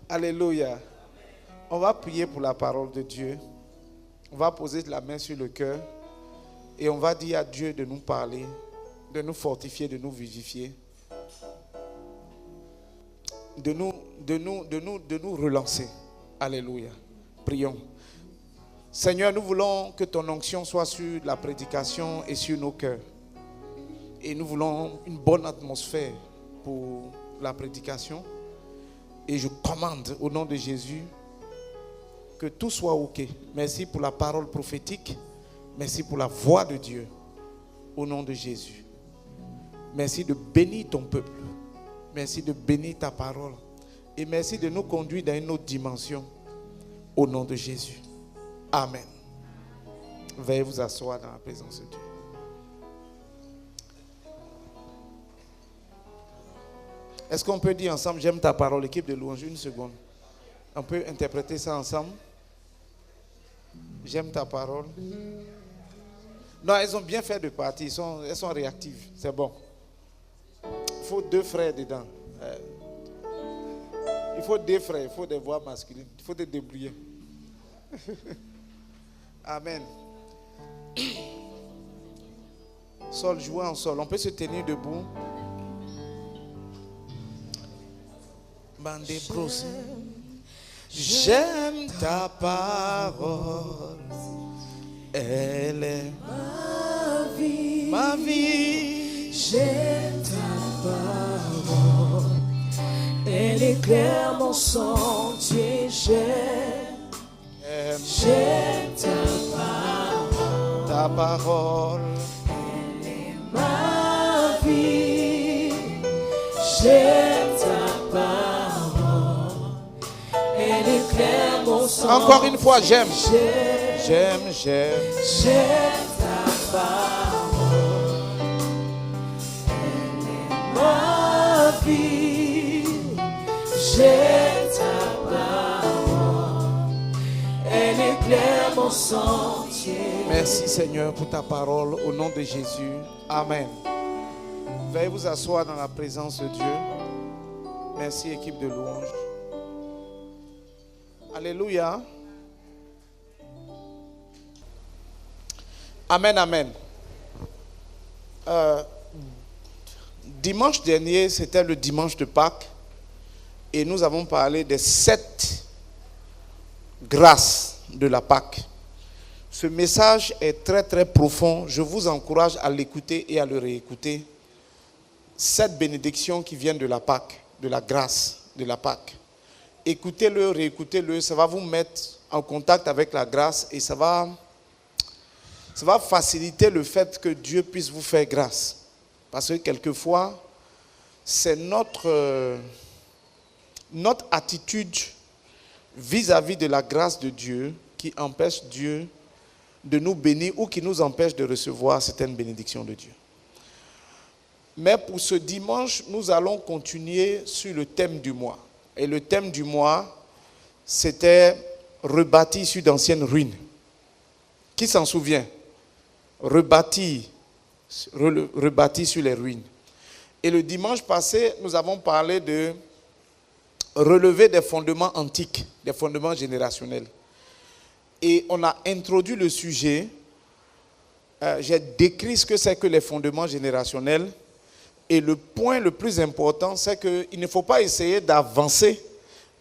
Alléluia. On va prier pour la parole de Dieu. On va poser la main sur le cœur et on va dire à Dieu de nous parler, de nous fortifier, de nous vivifier, de nous relancer. Alléluia. Prions. Seigneur, nous voulons que ton onction soit sur la prédication et sur nos cœurs. Et nous voulons une bonne atmosphère pour la prédication. Et je commande au nom de Jésus que tout soit OK. Merci pour la parole prophétique. Merci pour la voix de Dieu. Au nom de Jésus. Merci de bénir ton peuple. Merci de bénir ta parole. Et merci de nous conduire dans une autre dimension. Au nom de Jésus. Amen. Veuillez vous asseoir dans la présence de Dieu. Est-ce qu'on peut dire ensemble, j'aime ta parole, équipe de louange, une seconde. On peut interpréter ça ensemble. J'aime ta parole. Non, elles ont bien fait de partir, elles sont réactives, c'est bon. Il faut deux frères dedans. Il faut des frères, il faut des voix masculines, il faut te débrouiller. Amen. Sol, jouer en sol. On peut se tenir debout. Bandé brosse. J'aime ta parole. Elle est ma vie. Ma vie. J'aime ta parole. Elle éclaire mon sentier. J'aime ta parole. Elle est ma vie. J'aime ta parole. Elle éclaire mon sentier. Encore une fois, j'aime. J'aime ta parole. Elle est ma vie. J'aime ta parole. Elle éclaire mon sentier. Merci Seigneur pour ta parole au nom de Jésus. Amen. Veuillez vous asseoir dans la présence de Dieu. Merci équipe de louange. Alléluia. Amen, amen. Dimanche dernier, c'était le dimanche de Pâques. Et nous avons parlé des 7 grâces de la Pâque. Ce message est très très profond. Je vous encourage à l'écouter et à le réécouter. 7 bénédictions qui viennent de la Pâque, de la grâce de la Pâque. Écoutez-le, réécoutez-le, ça va vous mettre en contact avec la grâce et ça va faciliter le fait que Dieu puisse vous faire grâce. Parce que quelquefois, c'est notre attitude vis-à-vis de la grâce de Dieu qui empêche Dieu de nous bénir ou qui nous empêche de recevoir certaines bénédictions de Dieu. Mais pour ce dimanche, nous allons continuer sur le thème du mois. Et le thème du mois, c'était rebâtir sur d'anciennes ruines. Qui s'en souvient? Rebâtir sur les ruines. Et le dimanche passé, nous avons parlé de relever des fondements antiques, des fondements générationnels. Et on a introduit le sujet, j'ai décrit ce que c'est que les fondements générationnels. Et le point le plus important, c'est qu'il ne faut pas essayer d'avancer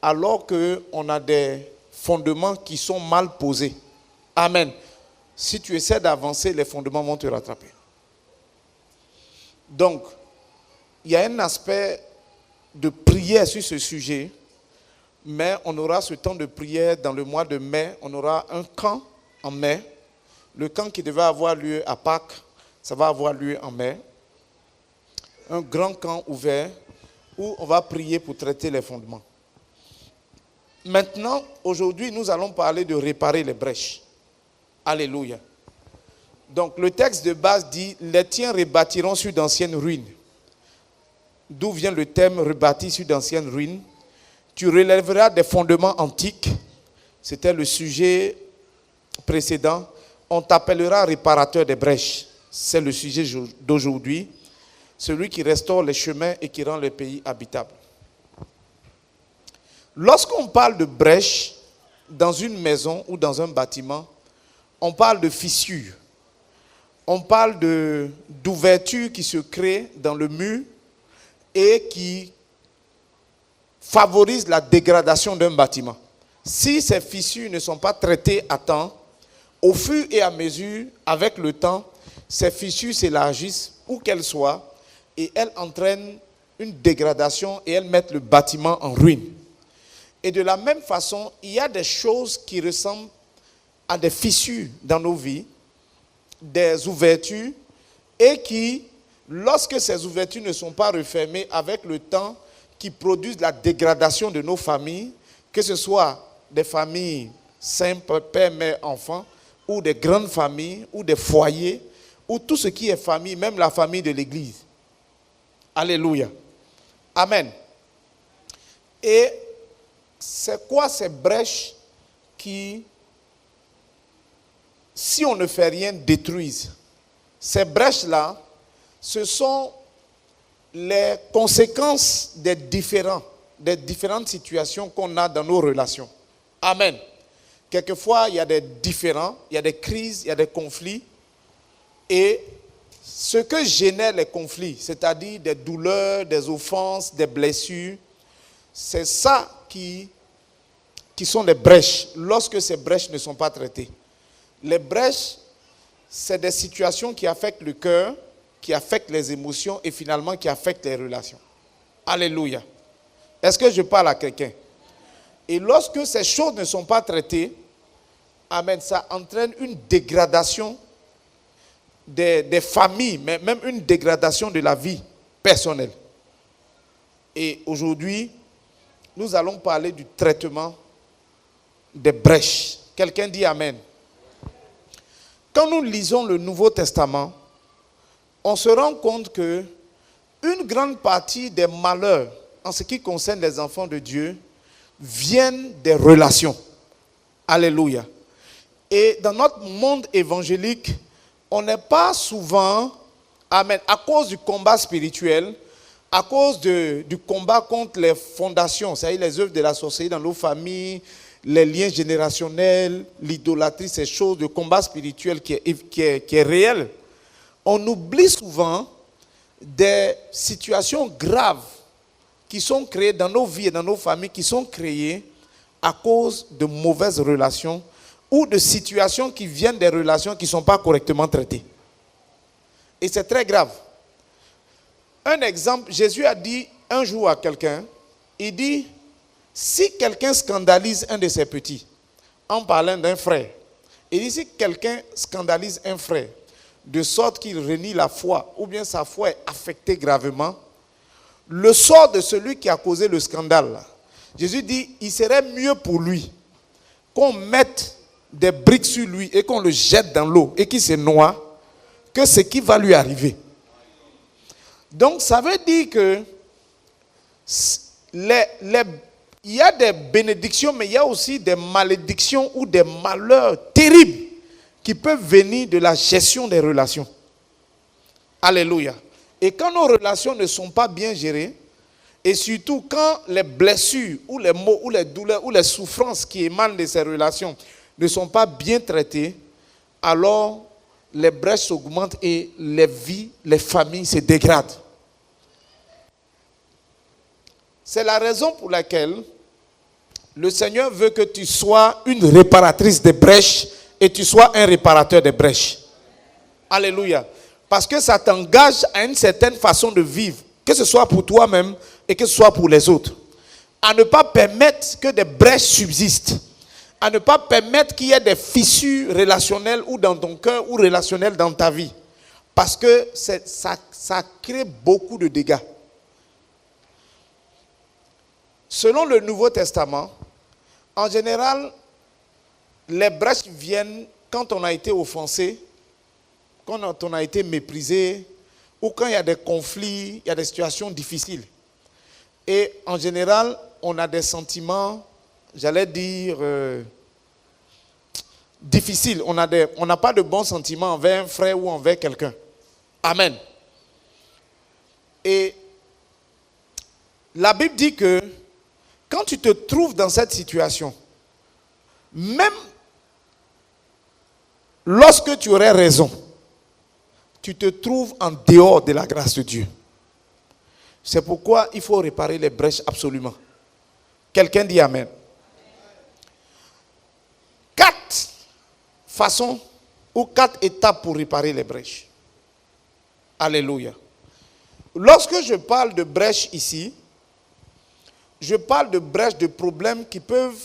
alors qu'on a des fondements qui sont mal posés. Amen. Si tu essaies d'avancer, les fondements vont te rattraper. Donc, il y a un aspect de prière sur ce sujet, mais on aura ce temps de prière dans le mois de mai. On aura un camp en mai. Le camp qui devait avoir lieu à Pâques, ça va avoir lieu en mai. Un grand camp ouvert où on va prier pour traiter les fondements. Maintenant, aujourd'hui, nous allons parler de réparer les brèches. Alléluia. Donc, le texte de base dit « Les tiens rebâtiront sur d'anciennes ruines ». D'où vient le thème « rebâtir sur d'anciennes ruines ». Tu relèveras des fondements antiques. C'était le sujet précédent. On t'appellera réparateur des brèches. C'est le sujet d'aujourd'hui. Celui qui restaure les chemins et qui rend le pays habitable. Lorsqu'on parle de brèche dans une maison ou dans un bâtiment, on parle de fissure. On parle d'ouverture qui se crée dans le mur et qui favorise la dégradation d'un bâtiment. Si ces fissures ne sont pas traitées à temps, au fur et à mesure, avec le temps, ces fissures s'élargissent, où qu'elles soient, et elles entraînent une dégradation et elles mettent le bâtiment en ruine. Et de la même façon, il y a des choses qui ressemblent à des fissures dans nos vies, des ouvertures, et qui, lorsque ces ouvertures ne sont pas refermées avec le temps, qui produisent la dégradation de nos familles, que ce soit des familles simples, père, mère, enfants, ou des grandes familles, ou des foyers, ou tout ce qui est famille, même la famille de l'Église. Alléluia. Amen. Et c'est quoi ces brèches qui, si on ne fait rien, détruisent? Ces brèches-là, ce sont les conséquences des différentes situations qu'on a dans nos relations. Amen. Quelquefois, il y a des différends, il y a des crises, il y a des conflits. Et ce que génère les conflits, c'est-à-dire des douleurs, des offenses, des blessures, c'est ça qui sont les brèches, lorsque ces brèches ne sont pas traitées. Les brèches, c'est des situations qui affectent le cœur, qui affectent les émotions et finalement qui affectent les relations. Alléluia. Est-ce que je parle à quelqu'un? Et lorsque ces choses ne sont pas traitées, amen, ça entraîne une dégradation des familles, mais même une dégradation de la vie personnelle. Et aujourd'hui, nous allons parler du traitement des brèches. Quelqu'un dit Amen. Quand nous lisons le Nouveau Testament, on se rend compte que une grande partie des malheurs en ce qui concerne les enfants de Dieu viennent des relations. Alléluia. Et dans notre monde évangélique, on n'est pas souvent, amen, à cause du combat spirituel, à cause du combat contre les fondations, c'est-à-dire les œuvres de la sorcellerie dans nos familles, les liens générationnels, l'idolâtrie, ces choses de combat spirituel qui est réel. On oublie souvent des situations graves qui sont créées dans nos vies et dans nos familles, qui sont créées à cause de mauvaises relations ou de situations qui viennent des relations qui ne sont pas correctement traitées. Et c'est très grave. Un exemple, Jésus a dit un jour à quelqu'un, il dit, si quelqu'un scandalise un de ses petits, en parlant d'un frère, il dit, si quelqu'un scandalise un frère, de sorte qu'il renie la foi, ou bien sa foi est affectée gravement, le sort de celui qui a causé le scandale, Jésus dit, il serait mieux pour lui qu'on mette des briques sur lui et qu'on le jette dans l'eau et qu'il se noie que ce qui va lui arriver. Donc ça veut dire que il y a des bénédictions, mais il y a aussi des malédictions ou des malheurs terribles qui peuvent venir de la gestion des relations. Alléluia. Et quand nos relations ne sont pas bien gérées, et surtout quand les blessures ou les maux ou les douleurs ou les souffrances qui émanent de ces relations ne sont pas bien traitées, alors les brèches s'augmentent et les vies, les familles se dégradent. C'est la raison pour laquelle le Seigneur veut que tu sois une réparatrice des brèches et tu sois un réparateur des brèches. Alléluia. Parce que ça t'engage à une certaine façon de vivre, que ce soit pour toi-même et que ce soit pour les autres. À ne pas permettre que des brèches subsistent. À ne pas permettre qu'il y ait des fissures relationnelles ou dans ton cœur ou relationnelles dans ta vie. Parce que ça crée beaucoup de dégâts. Selon le Nouveau Testament, en général, les brèches viennent quand on a été offensé, quand on a été méprisé, ou quand il y a des conflits, il y a des situations difficiles. Et en général, on a des sentiments, j'allais dire, difficiles. On n'a pas de bons sentiments envers un frère ou envers quelqu'un. Amen. Et la Bible dit que Quand tu te trouves dans cette situation, même lorsque tu aurais raison, tu te trouves en dehors de la grâce de Dieu. C'est pourquoi il faut réparer les brèches absolument. Quelqu'un dit Amen. 4 façons ou 4 étapes pour réparer les brèches. Alléluia. Lorsque je parle de brèches ici, je parle de brèches, de problèmes qui peuvent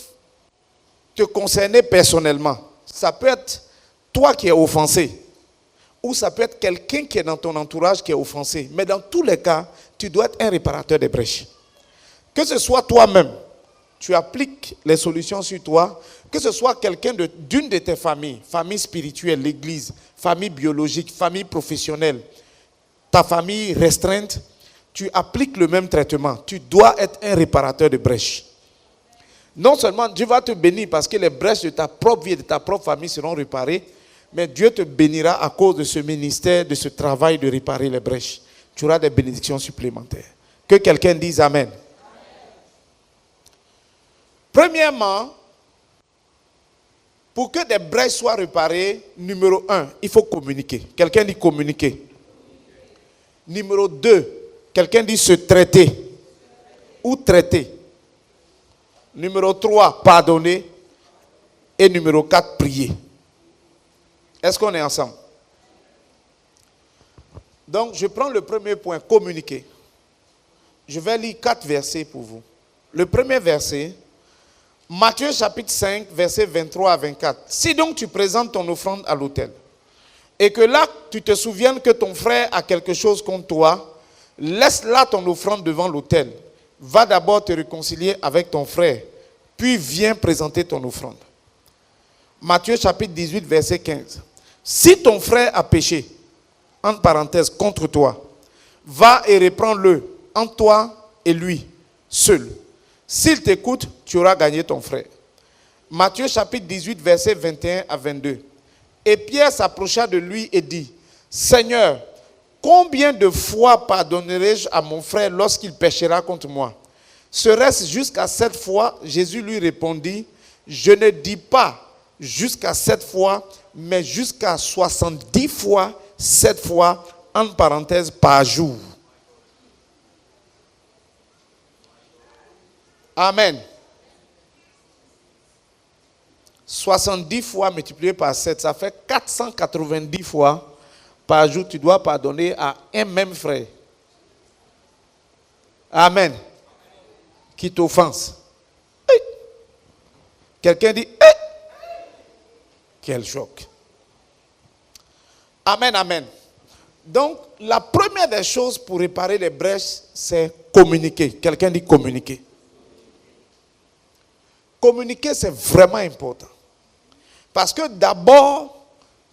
te concerner personnellement. Ça peut être toi qui es offensé, ou ça peut être quelqu'un qui est dans ton entourage qui est offensé. Mais dans tous les cas, tu dois être un réparateur des brèches. Que ce soit toi-même, tu appliques les solutions sur toi, que ce soit quelqu'un d'une de tes familles, famille spirituelle, l'église, famille biologique, famille professionnelle, ta famille restreinte, tu appliques le même traitement. Tu dois être un réparateur de brèches. Non seulement Dieu va te bénir parce que les brèches de ta propre vie et de ta propre famille seront réparées, mais Dieu te bénira à cause de ce ministère, de ce travail de réparer les brèches. Tu auras des bénédictions supplémentaires. Que quelqu'un dise Amen. Premièrement, pour que des brèches soient réparées, numéro 1, il faut communiquer. Quelqu'un dit communiquer. Numéro 2, quelqu'un dit se traiter ou traiter. Numéro 3, pardonner. Et numéro 4, prier. Est-ce qu'on est ensemble? Donc, je prends le premier point, communiquer. Je vais lire 4 versets pour vous. Le premier verset, Matthieu chapitre 5, versets 23 à 24. Si donc tu présentes ton offrande à l'autel, et que là, tu te souviennes que ton frère a quelque chose contre toi, laisse là ton offrande devant l'autel. Va d'abord te réconcilier avec ton frère, puis viens présenter ton offrande. Matthieu chapitre 18, verset 15. Si ton frère a péché, entre parenthèses, contre toi, va et reprends-le entre toi et lui, seul. S'il t'écoute, tu auras gagné ton frère. Matthieu chapitre 18, verset 21 à 22. Et Pierre s'approcha de lui et dit, Seigneur, combien de fois pardonnerai-je à mon frère lorsqu'il péchera contre moi? Serait-ce jusqu'à 7 fois? Jésus lui répondit, je ne dis pas jusqu'à 7 fois, mais jusqu'à 70 fois, 7 fois, entre parenthèses, par jour. Amen. 70 fois multiplié par 7, ça fait 490 fois par jour, tu dois pardonner à un même frère. Amen. Qui t'offense. Hey. Quelqu'un dit, hey. Quel choc. Amen, amen. Donc, la première des choses pour réparer les brèches, c'est communiquer. Quelqu'un dit communiquer. Communiquer, c'est vraiment important. Parce que d'abord,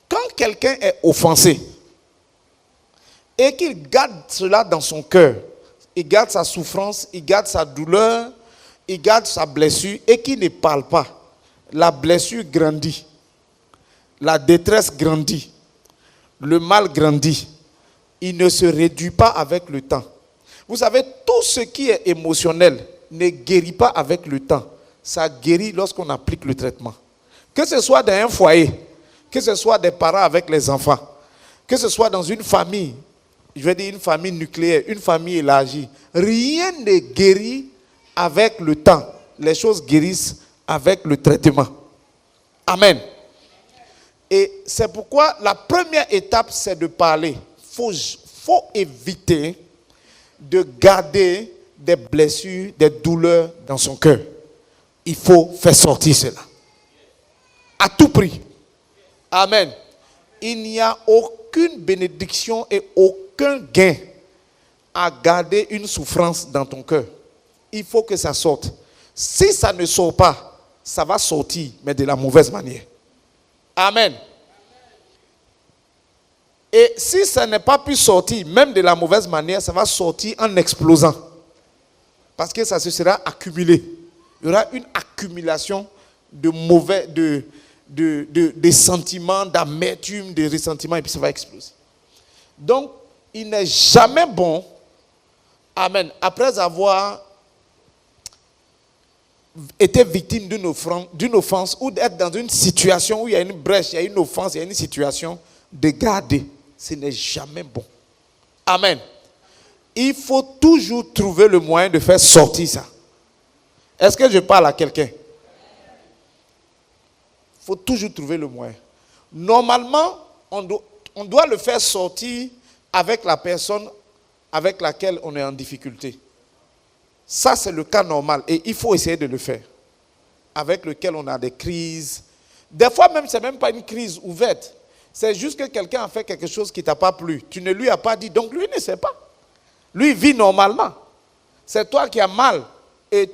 quand quelqu'un est offensé et qu'il garde cela dans son cœur, il garde sa souffrance, il garde sa douleur, il garde sa blessure et qu'il ne parle pas, la blessure grandit, la détresse grandit, le mal grandit. Il ne se réduit pas avec le temps. Vous savez, tout ce qui est émotionnel ne guérit pas avec le temps. Ça guérit lorsqu'on applique le traitement. Que ce soit dans un foyer, que ce soit des parents avec les enfants, que ce soit dans une famille, je vais dire une famille nucléaire, une famille élargie, rien ne guérit avec le temps. Les choses guérissent avec le traitement. Amen. Et c'est pourquoi la première étape, c'est de parler. Faut éviter de garder des blessures, des douleurs dans son cœur. Il faut faire sortir cela. À tout prix. Amen. Il n'y a aucune bénédiction et aucun gain à garder une souffrance dans ton cœur. Il faut que ça sorte. Si ça ne sort pas, ça va sortir, mais de la mauvaise manière. Amen. Et si ça n'est pas pu sortir, même de la mauvaise manière, ça va sortir en explosant. Parce que ça se sera accumulé. Il y aura une accumulation de mauvais, de sentiments, d'amertume, de ressentiment, et puis ça va exploser. Donc, il n'est jamais bon, amen, après avoir été victime d'une offense ou d'être dans une situation où il y a une brèche, il y a une offense, il y a une situation, de garder. Ce n'est jamais bon. Amen. Il faut toujours trouver le moyen de faire sortir ça. Est-ce que je parle à quelqu'un? Il faut toujours trouver le moyen. Normalement, on doit le faire sortir avec la personne avec laquelle on est en difficulté. Ça, c'est le cas normal. Et il faut essayer de le faire. Avec lequel on a des crises. Des fois même, ce n'est même pas une crise ouverte. C'est juste que quelqu'un a fait quelque chose qui ne t'a pas plu. Tu ne lui as pas dit. Donc lui ne sait pas. Lui vit normalement. C'est toi qui as mal. Et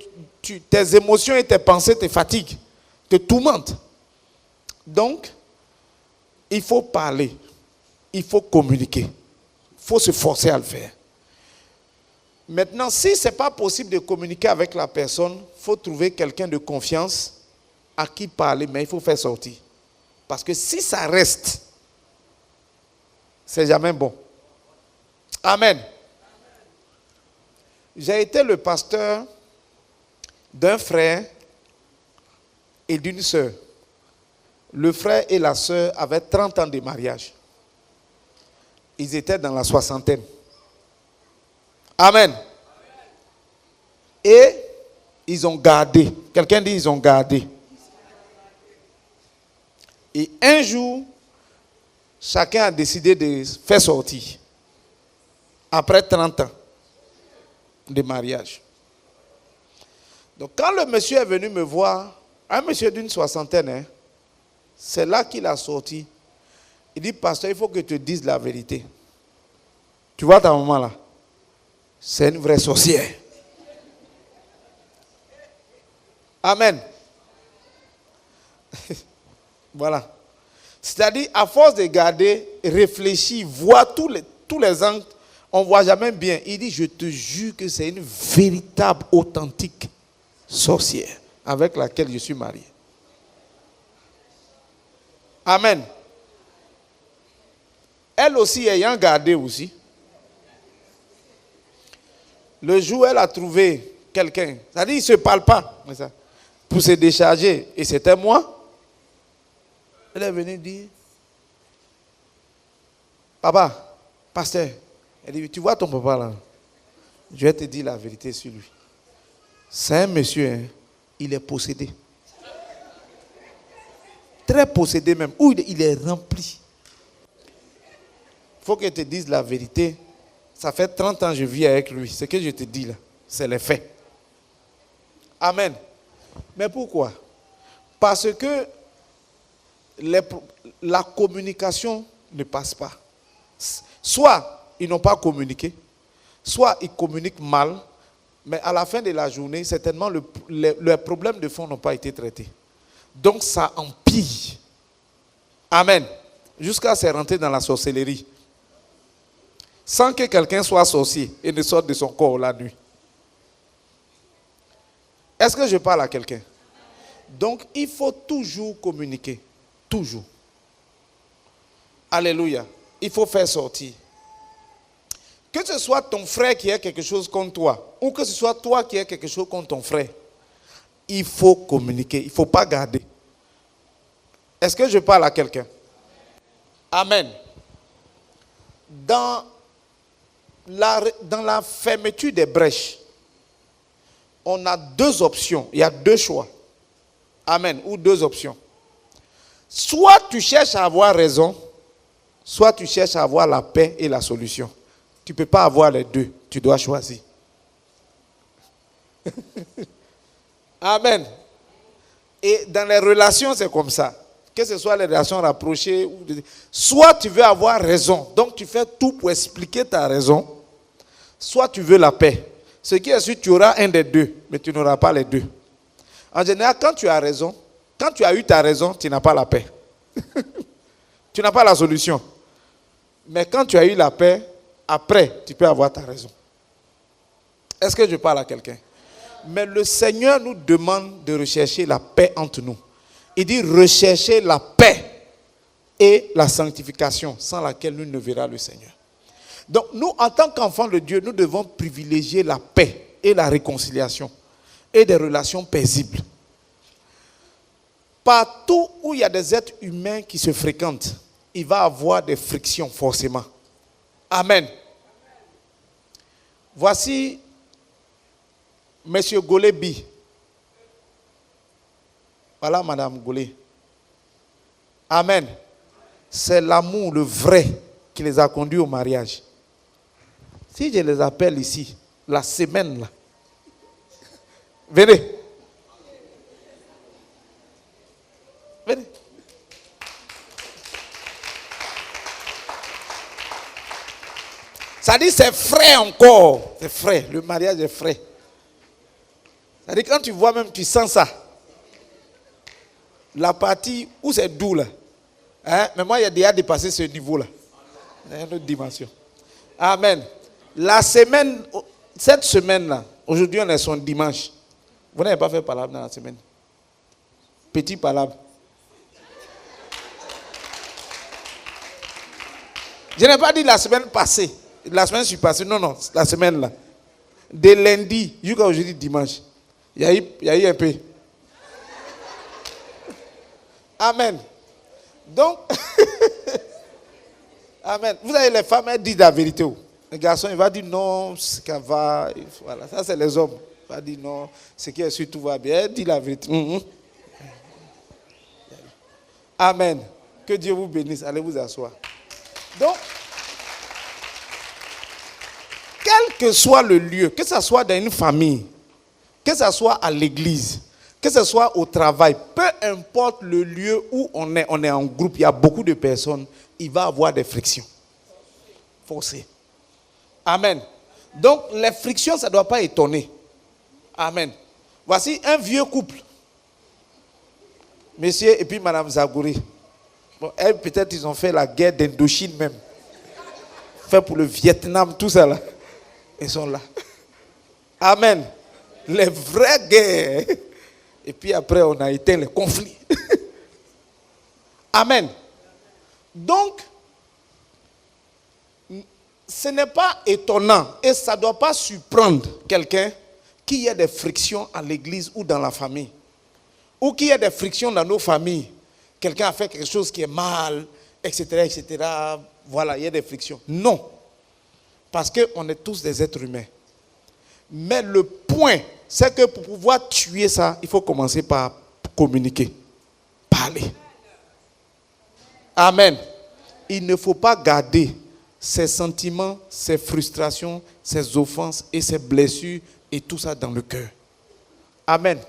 tes émotions et tes pensées te fatiguent. Te tourmentent. Donc, il faut parler. Il faut communiquer. Il faut se forcer à le faire. Maintenant, si ce n'est pas possible de communiquer avec la personne, il faut trouver quelqu'un de confiance à qui parler, mais il faut faire sortir. Parce que si ça reste, c'est jamais bon. Amen. J'ai été le pasteur d'un frère et d'une sœur. Le frère et la sœur avaient 30 ans de mariage. Ils étaient dans la soixantaine. Amen. Et ils ont gardé. Quelqu'un dit ils ont gardé. Et un jour, chacun a décidé de faire sortir. Après 30 ans de mariage. Donc quand le monsieur est venu me voir, un monsieur d'une soixantaine, c'est là qu'il a sorti. Il dit, pasteur, il faut que tu te dises la vérité. Tu vois ta maman là? C'est une vraie sorcière. Amen. Voilà. C'est-à-dire, à force de garder, réfléchir, voir tous les angles, on ne voit jamais bien. Il dit, je te jure que c'est une véritable, authentique sorcière avec laquelle je suis marié. Amen. Elle aussi ayant gardé aussi. Le jour où elle a trouvé quelqu'un, c'est-à-dire il ne se parle pas, pour se décharger, et c'était moi, elle est venue dire, papa, pasteur, elle dit, tu vois ton papa là, je vais te dire la vérité sur lui. C'est un monsieur, il est possédé. Très possédé même, où il est rempli. Il faut que je te dise la vérité. Ça fait 30 ans que je vis avec lui. Ce que je te dis là, c'est les faits. Amen. Mais pourquoi? Parce que la communication ne passe pas. Soit ils n'ont pas communiqué, soit ils communiquent mal, mais à la fin de la journée, certainement, les problèmes de fond n'ont pas été traités. Donc ça empire. Amen. Jusqu'à se rentrer dans la sorcellerie. Sans que quelqu'un soit sorcier et ne sorte de son corps la nuit. Est-ce que je parle à quelqu'un? Donc, il faut toujours communiquer. Toujours. Alléluia. Il faut faire sortir. Que ce soit ton frère qui ait quelque chose contre toi, ou que ce soit toi qui ait quelque chose contre ton frère, il faut communiquer. Il ne faut pas garder. Est-ce que je parle à quelqu'un? Amen. Dans la fermeture des brèches, on a deux options. Il y a deux choix. Amen. Ou deux options. Soit tu cherches à avoir raison, soit tu cherches à avoir la paix et la solution. Tu ne peux pas avoir les deux. Tu dois choisir. Amen. Et dans les relations, c'est comme ça. Que ce soit les relations rapprochées. Soit tu veux avoir raison. Donc tu fais tout pour expliquer ta raison. Soit tu veux la paix. Ce qui est sûr, tu auras un des deux, mais tu n'auras pas les deux. En général, quand tu as raison, quand tu as eu ta raison, tu n'as pas la paix. Tu n'as pas la solution. Mais quand tu as eu la paix, après, tu peux avoir ta raison. Est-ce que je parle à quelqu'un? Mais le Seigneur nous demande de rechercher la paix entre nous. Il dit rechercher la paix et la sanctification, sans laquelle nous ne verrons le Seigneur. Donc nous, en tant qu'enfants de Dieu, nous devons privilégier la paix et la réconciliation. et des relations paisibles. Partout où il y a des êtres humains qui se fréquentent, il va y avoir des frictions forcément. Amen. Voici M. Golebi. Voilà Madame Golé. Amen. C'est l'amour, le vrai, qui les a conduits au mariage. Si je les appelle ici, la semaine là, venez. Venez. Ça dit c'est frais encore. C'est frais. Le mariage est frais. Ça dit quand tu vois même, tu sens ça. La partie où c'est doux là. Hein? Mais moi, il a déjà dépassé ce niveau là. C'est une autre dimension. Amen. La semaine, cette semaine là, aujourd'hui on est son dimanche. Vous n'avez pas fait palabre dans la semaine. Petit palabre. Je n'ai pas dit la semaine passée. La semaine passée. Non, la semaine là. De lundi jusqu'à aujourd'hui dimanche. Il y a eu un peu. Amen. Donc, amen. Vous avez les femmes, elles disent la vérité. Le garçon, il va dire non, ce qu'elle va. Voilà, ça c'est les hommes. Il va dire non, ce qui est sûr, tout va bien. Elle dit la vérité. Amen. Que Dieu vous bénisse. Allez vous asseoir. Donc, quel que soit le lieu, que ce soit dans une famille, que ce soit à l'église, que ce soit au travail, peu importe le lieu où on est en groupe, il y a beaucoup de personnes, il va y avoir des frictions forcées. Amen. Donc, les frictions, ça ne doit pas étonner. Amen. Voici un vieux couple. Monsieur et puis Madame Zagouri. Bon, elles, peut-être, ils ont fait la guerre d'Indochine même. Fait pour le Vietnam, tout ça là. Ils sont là. Amen. Les vraies guerres. Et puis après, on a éteint les conflits. Amen. Donc, ce n'est pas étonnant et ça ne doit pas surprendre quelqu'un qu'il y ait des frictions à l'église ou dans la famille. Ou qu'il y ait des frictions dans nos familles. Quelqu'un a fait quelque chose qui est mal, etc., etc. Voilà, il y a des frictions. Non. Parce qu'on est tous des êtres humains. Mais le point, c'est que pour pouvoir tuer ça, il faut commencer par communiquer. Parler. Amen. Il ne faut pas garder ses sentiments, ses frustrations, ses offenses et ses blessures et tout ça dans le cœur. Amen.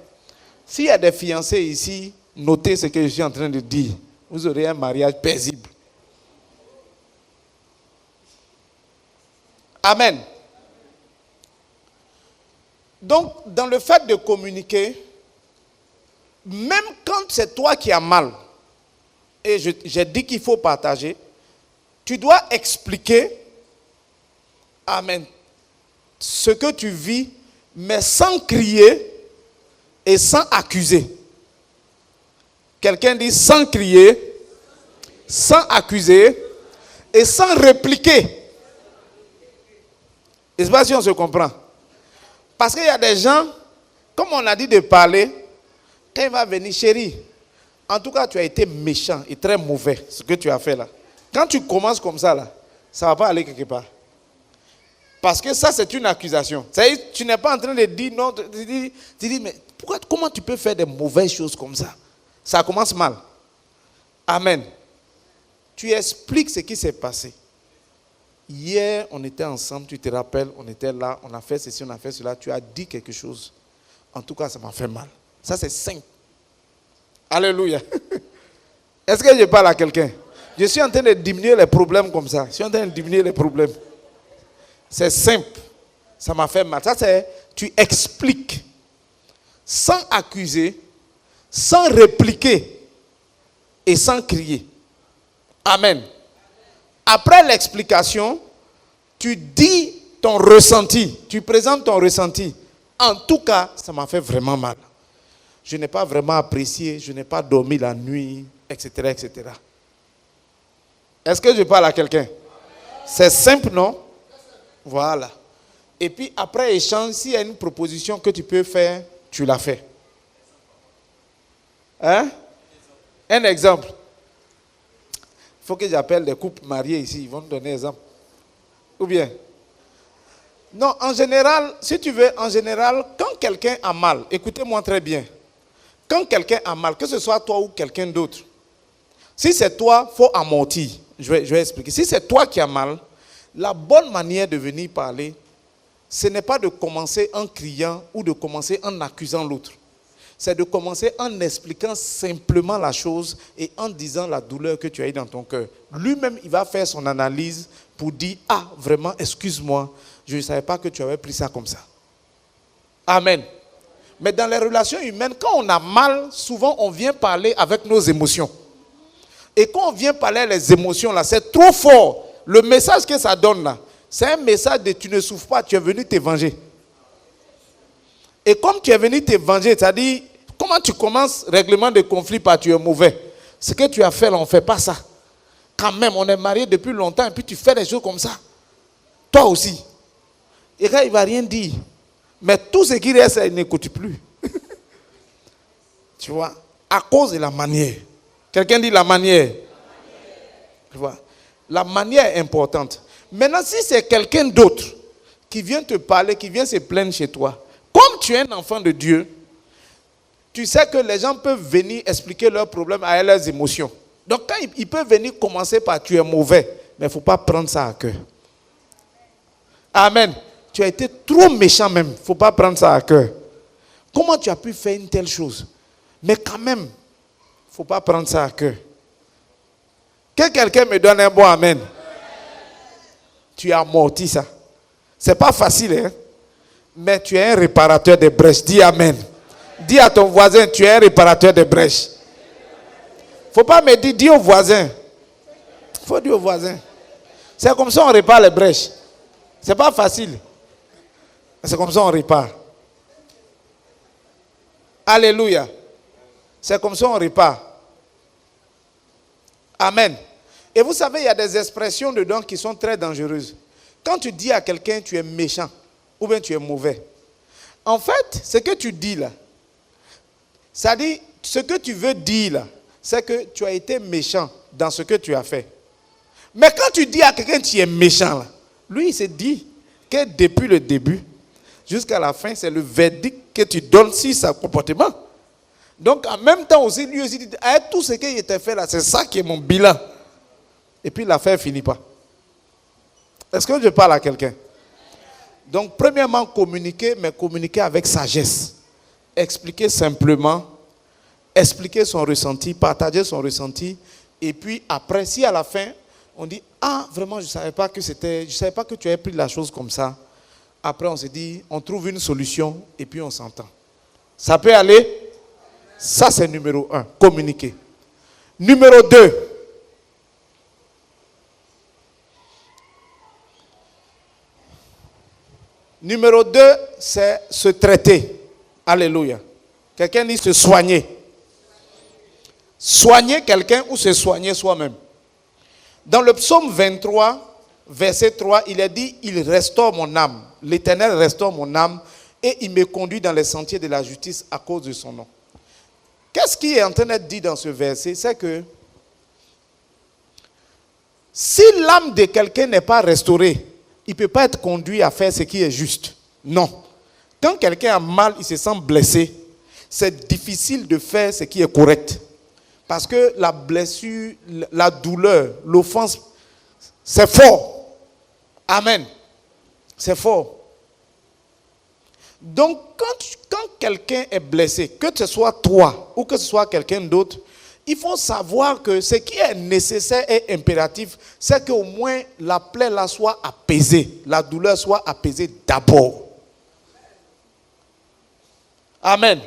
S'il y a des fiancés ici, notez ce que je suis en train de dire. Vous aurez un mariage paisible. Amen. Donc, dans le fait de communiquer, même quand c'est toi qui as mal, et j'ai dit qu'il faut partager, tu dois expliquer, amen, ce que tu vis, mais sans crier et sans accuser. Quelqu'un dit sans crier, sans accuser et sans répliquer. Je ne sais pas si on se comprend. Parce qu'il y a des gens, comme on a dit de parler, quand il va venir, chérie, en tout cas, tu as été méchant et très mauvais, ce que tu as fait là. Quand tu commences comme ça, là, ça ne va pas aller quelque part. Parce que ça, c'est une accusation. C'est-à-dire, tu n'es pas en train de dire non, tu dis, mais comment tu peux faire des mauvaises choses comme ça? Ça commence mal. Amen. Tu expliques ce qui s'est passé. Hier, on était ensemble, tu te rappelles, on était là, on a fait ceci, on a fait cela, tu as dit quelque chose. En tout cas, ça m'a fait mal. Ça, c'est simple. Alléluia. Est-ce que je parle à quelqu'un? Je suis en train de diminuer les problèmes comme ça. Je suis en train de diminuer les problèmes. C'est simple. Ça m'a fait mal. Ça, c'est, tu expliques. Sans accuser, sans répliquer et sans crier. Amen. Après l'explication, tu dis ton ressenti. Tu présentes ton ressenti. En tout cas, ça m'a fait vraiment mal. Je n'ai pas vraiment apprécié, je n'ai pas dormi la nuit, etc., etc. Est-ce que je parle à quelqu'un? C'est simple, non? Voilà. Et puis après échange, s'il y a une proposition que tu peux faire, tu l'as fait. Hein? Un exemple. Il faut que j'appelle des couples mariés ici, ils vont nous donner un exemple. Ou bien? Non, en général, si tu veux, en général, quand quelqu'un a mal, écoutez-moi très bien, quand quelqu'un a mal, que ce soit toi ou quelqu'un d'autre, si c'est toi, il faut amortir. Je vais expliquer. Si c'est toi qui as mal, la bonne manière de venir parler, ce n'est pas de commencer en criant ou de commencer en accusant l'autre. C'est de commencer en expliquant simplement la chose et en disant la douleur que tu as eue dans ton cœur. Lui-même, il va faire son analyse pour dire, ah, vraiment, excuse-moi, je ne savais pas que tu avais pris ça comme ça. Amen. Mais dans les relations humaines, quand on a mal, souvent on vient parler avec nos émotions. Et quand on vient parler les émotions, là, c'est trop fort. Le message que ça donne là, c'est un message de tu ne souffres pas, tu es venu te venger. Et comme tu es venu te venger, c'est-à-dire, comment tu commences règlement de conflit par tu es mauvais? Ce que tu as fait là, on ne fait pas ça. Quand même, on est mariés depuis longtemps et puis tu fais des choses comme ça. Toi aussi. Et là, il ne va rien dire. Mais tout ce qui reste, il n'écoute plus. Tu vois, à cause de la manière. Quelqu'un dit la manière. Tu vois, la manière est importante. Maintenant, si c'est quelqu'un d'autre qui vient te parler, qui vient se plaindre chez toi, comme tu es un enfant de Dieu, tu sais que les gens peuvent venir expliquer leurs problèmes à leurs émotions. Donc, quand ils peuvent venir commencer par tu es mauvais, mais il ne faut pas prendre ça à cœur. Amen. Tu as été trop méchant même. Il ne faut pas prendre ça à cœur. Comment tu as pu faire une telle chose? Mais quand même, il ne faut pas prendre ça à cœur. Que quelqu'un me donne un bon amen. Tu as amorti ça. Ce n'est pas facile, hein? Mais tu es un réparateur de brèches. Dis amen. Dis à ton voisin, tu es un réparateur de brèches. Il ne faut pas me dire, dis au voisin. Il faut dire au voisin. C'est comme ça on répare les brèches. Ce n'est pas facile. C'est comme ça on répare. Alléluia. C'est comme ça on répare. Amen. Et vous savez, il y a des expressions dedans qui sont très dangereuses. Quand tu dis à quelqu'un tu es méchant ou bien tu es mauvais, en fait, ce que tu dis là, ça dit, ce que tu veux dire là, c'est que tu as été méchant dans ce que tu as fait. Mais quand tu dis à quelqu'un tu es méchant là, lui il se dit que depuis le début jusqu'à la fin, c'est le verdict que tu donnes sur son comportement. Donc en même temps aussi, lui aussi dit, avec tout ce qu'il t'a fait là, c'est ça qui est mon bilan. Et puis l'affaire ne finit pas. Est-ce que je parle à quelqu'un? Donc premièrement, communiquer, mais communiquer avec sagesse. Expliquer simplement, expliquer son ressenti, partager son ressenti. Et puis après, si à la fin, on dit, ah vraiment, je ne savais pas que tu avais pris la chose comme ça. Après, on se dit, on trouve une solution et puis on s'entend. Ça peut aller? Ça, c'est numéro 1, communiquer. Numéro 2, c'est se traiter. Alléluia. Quelqu'un dit se soigner. Soigner quelqu'un ou se soigner soi-même. Dans le psaume 23, verset 3, il est dit, il restaure mon âme. L'Éternel restaure mon âme et il me conduit dans les sentiers de la justice à cause de son nom. Qu'est-ce qui est en train d'être dit dans ce verset? C'est que si l'âme de quelqu'un n'est pas restaurée, il ne peut pas être conduit à faire ce qui est juste. Non. Quand quelqu'un a mal, il se sent blessé, c'est difficile de faire ce qui est correct. Parce que la blessure, la douleur, l'offense, c'est fort. Amen. C'est fort. Donc, quand quelqu'un est blessé, que ce soit toi ou que ce soit quelqu'un d'autre, il faut savoir que ce qui est nécessaire et impératif, c'est qu'au moins la plaie là soit apaisée, la douleur soit apaisée d'abord. Amen.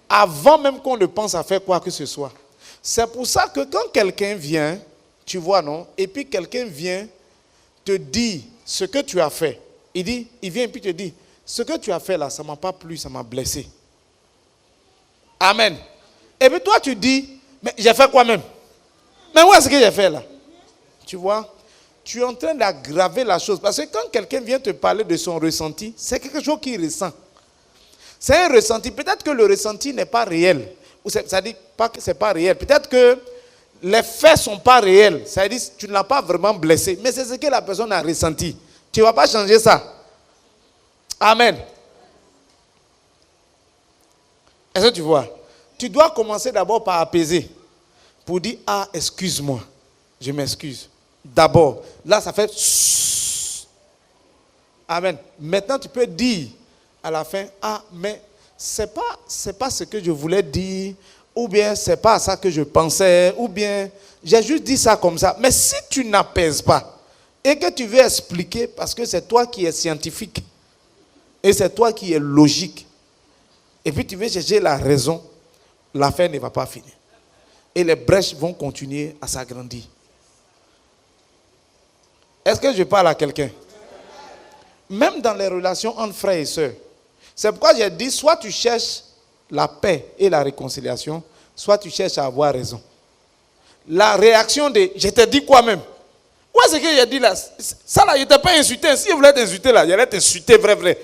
Avant même qu'on ne pense à faire quoi que ce soit. C'est pour ça que quand quelqu'un vient, tu vois non, et puis quelqu'un vient te dire ce que tu as fait, il vient et puis te dit, ce que tu as fait là, ça ne m'a pas plu, ça m'a blessé. Amen. Et puis toi tu dis, mais j'ai fait quoi même? Mais où est-ce que j'ai fait là? Tu vois, tu es en train d'aggraver la chose. Parce que quand quelqu'un vient te parler de son ressenti, c'est quelque chose qu'il ressent. C'est un ressenti. Peut-être que le ressenti n'est pas réel. Ça dit pas que ce n'est pas réel. Peut-être que les faits ne sont pas réels. Ça dit que tu ne l'as pas vraiment blessé. Mais c'est ce que la personne a ressenti. Tu ne vas pas changer ça. Amen. Est-ce que tu vois? Tu dois commencer d'abord par apaiser. Pour dire, ah, excuse-moi. Je m'excuse. D'abord. Là, ça fait... Amen. Maintenant, tu peux dire à la fin, ah, mais c'est pas ce que je voulais dire, ou bien c'est pas ça que je pensais, ou bien j'ai juste dit ça comme ça. Mais si tu n'apaises pas et que tu veux expliquer, parce que c'est toi qui es scientifique et c'est toi qui es logique, et puis tu veux chercher la raison, l'affaire ne va pas finir. Et les brèches vont continuer à s'agrandir. Est-ce que je parle à quelqu'un? Même dans les relations entre frères et sœurs. C'est pourquoi j'ai dit, soit tu cherches la paix et la réconciliation, soit tu cherches à avoir raison. La réaction de, je t'ai dit quoi même? Où est-ce que j'ai dit là? Ça là, je ne t'ai pas insulté. Si je voulais t'insulter là, j'allais t'insulter vrai.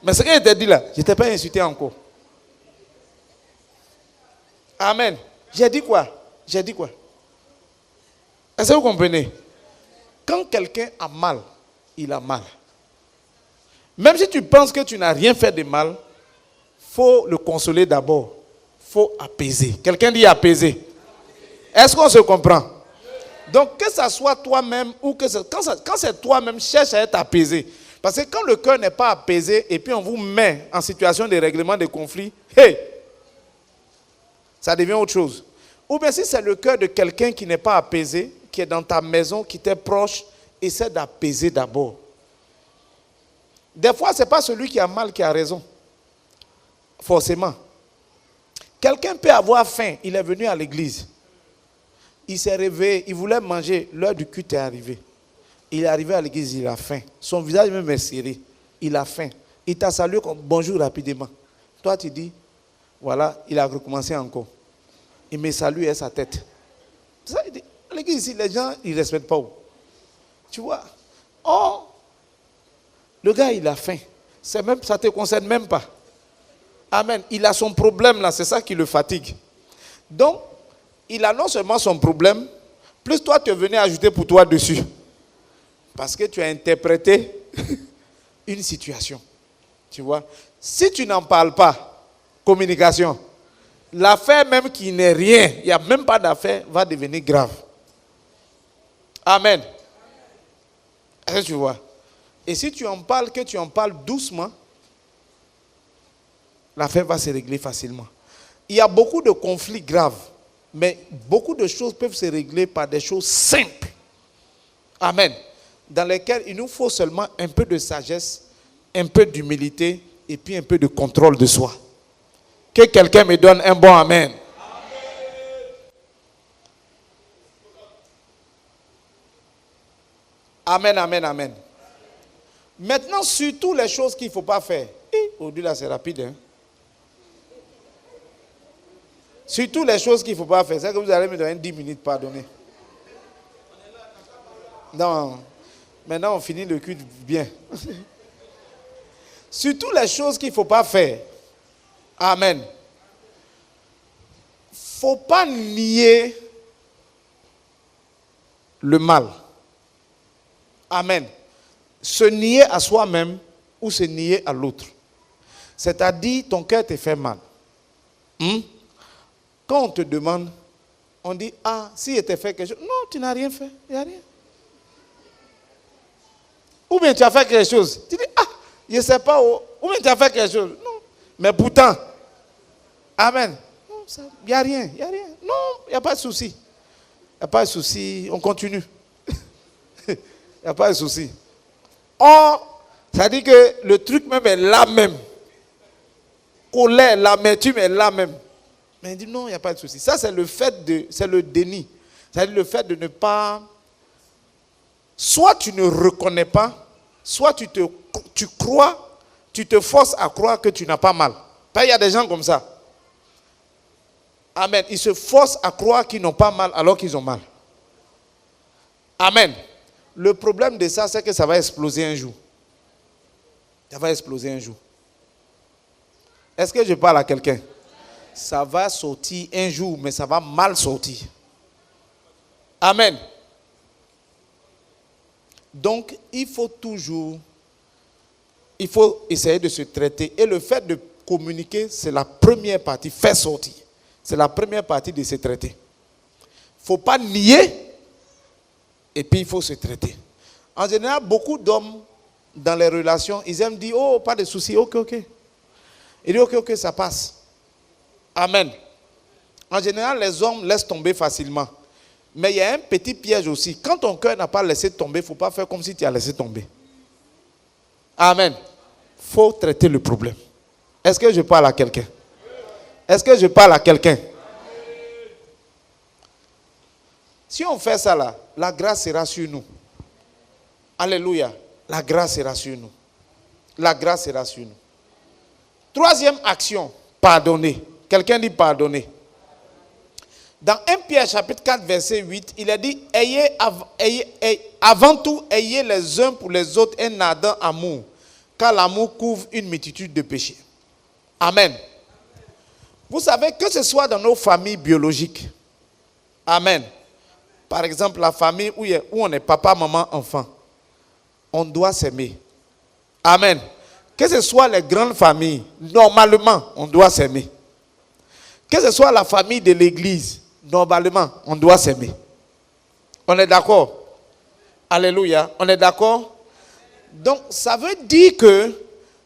Mais ce que je t'ai dit là, je ne t'ai pas insulté encore. Amen. J'ai dit quoi? Est-ce que vous comprenez? Quand quelqu'un a mal, il a mal. Même si tu penses que tu n'as rien fait de mal, il faut le consoler d'abord. Il faut apaiser. Quelqu'un dit apaiser. Est-ce qu'on se comprend? Donc que ça soit toi-même ou que quand c'est toi-même, cherche à être apaisé. Parce que quand le cœur n'est pas apaisé et puis on vous met en situation de règlement de conflit, hey, ça devient autre chose. Ou bien si c'est le cœur de quelqu'un qui n'est pas apaisé, qui est dans ta maison, qui t'est proche, essaie d'apaiser d'abord. Des fois, ce n'est pas celui qui a mal qui a raison. Forcément. Quelqu'un peut avoir faim. Il est venu à l'église. Il s'est réveillé. Il voulait manger. L'heure du culte est arrivée. Il est arrivé à l'église. Il a faim. Son visage même est serré. Il a faim. Il t'a salué comme bonjour rapidement. Toi, tu dis, voilà, il a recommencé encore. Il me salue et sa tête. Ça, il dit, à l'église ici, les gens, ils ne respectent pas. Tu vois. Oh, le gars, il a faim. Ça ne te concerne même pas. Amen. Il a son problème là, c'est ça qui le fatigue. Donc, il a non seulement son problème, plus toi, tu es venu ajouter pour toi dessus. Parce que tu as interprété une situation. Tu vois. Si tu n'en parles pas, communication, l'affaire même qui n'est rien, il n'y a même pas d'affaire, va devenir grave. Amen. Est-ce que tu vois? Et si tu en parles, que tu en parles doucement, l'affaire va se régler facilement. Il y a beaucoup de conflits graves, mais beaucoup de choses peuvent se régler par des choses simples. Amen. Dans lesquelles il nous faut seulement un peu de sagesse, un peu d'humilité et puis un peu de contrôle de soi. Que quelqu'un me donne un bon amen. Amen, amen, amen. Maintenant, surtout les choses qu'il ne faut pas faire. Aujourd'hui, là, c'est rapide. Hein? Surtout les choses qu'il ne faut pas faire. C'est que vous allez me donner 10 minutes, pardonnez. Non. Maintenant, on finit le culte bien. Surtout les choses qu'il ne faut pas faire. Amen. Il ne faut pas nier le mal. Amen. Se nier à soi-même ou se nier à l'autre. C'est-à-dire, ton cœur te fait mal. Quand on te demande, on dit, ah, si il t'a fait quelque chose. Non, tu n'as rien fait. Il n'y a rien. Ou bien tu as fait quelque chose. Tu dis, ah, je ne sais pas. Ou bien tu as fait quelque chose. Non. Mais pourtant, amen. Non, il n'y a rien. Il n'y a rien. Non, il n'y a pas de souci. Il n'y a pas de souci. On continue. Il n'y a pas de souci. Or, ça dit que le truc même est là même. Colère, l'amertume est là même. Mais il dit non, il n'y a pas de souci. Ça, c'est le déni. C'est-à-dire le fait de ne pas... Soit tu ne reconnais pas, soit tu crois, tu te forces à croire que tu n'as pas mal. Il y a des gens comme ça. Amen. Ils se forcent à croire qu'ils n'ont pas mal alors qu'ils ont mal. Amen. Le problème de ça, c'est que ça va exploser un jour. Ça va exploser un jour. Est-ce que je parle à quelqu'un? Ça va sortir un jour, mais ça va mal sortir. Amen. Donc, il faut essayer de se traiter. Et le fait de communiquer, c'est la première partie. Faire sortir. C'est la première partie de se traiter. Il ne faut pas nier. Et puis, il faut se traiter. En général, beaucoup d'hommes, dans les relations, ils aiment dire, oh, pas de souci, ok. Il dit, ok, ça passe. Amen. En général, les hommes laissent tomber facilement. Mais il y a un petit piège aussi. Quand ton cœur n'a pas laissé tomber, il ne faut pas faire comme si tu as laissé tomber. Amen. Il faut traiter le problème. Est-ce que je parle à quelqu'un? Est-ce que je parle à quelqu'un? Si on fait ça là, la grâce sera sur nous. Alléluia. La grâce sera sur nous. La grâce sera sur nous. Troisième action, pardonner. Quelqu'un dit pardonner. Dans 1 Pierre chapitre 4 verset 8, il a dit, avant tout, ayez les uns pour les autres un ardent amour, car l'amour couvre une multitude de péchés. Amen. Vous savez, que ce soit dans nos familles biologiques. Amen. Par exemple, la famille où on est papa, maman, enfant. On doit s'aimer. Amen. Que ce soit les grandes familles, normalement, on doit s'aimer. Que ce soit la famille de l'église, normalement, on doit s'aimer. On est d'accord? Alléluia. On est d'accord? Donc, ça veut dire que